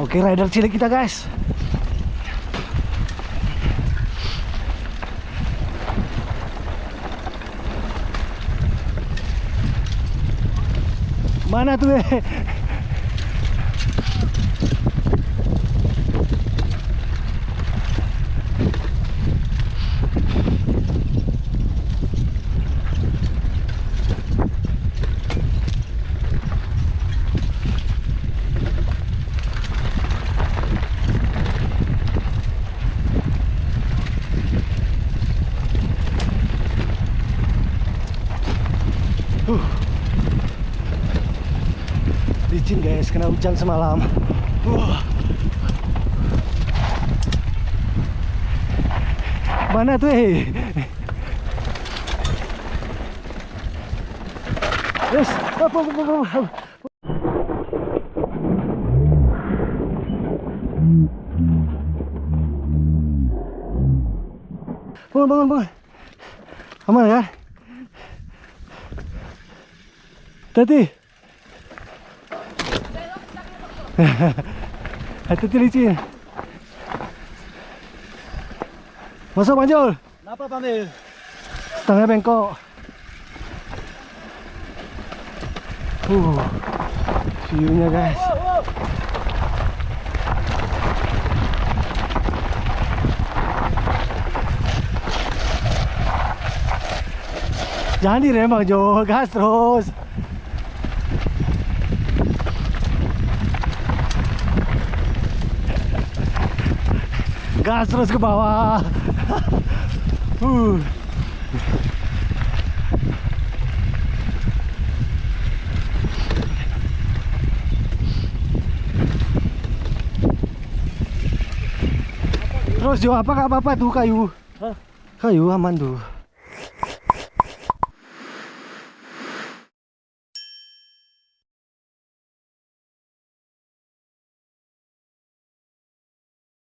Oke, rider cilik kita guys. Mana tuh licin guys, kena hujan semalam. Mana tuh Yes, bangun. Aman ya? Tadi. Hati-hati licin. Masuk Panjul. Kenapa Pamil? Setengah bengkok. View-nya guys. Jangan direm Bang Jo, gas terus. Gas terus ke bawah. Terus Jo, apa tuh kayu? Hah? Kayu aman tuh.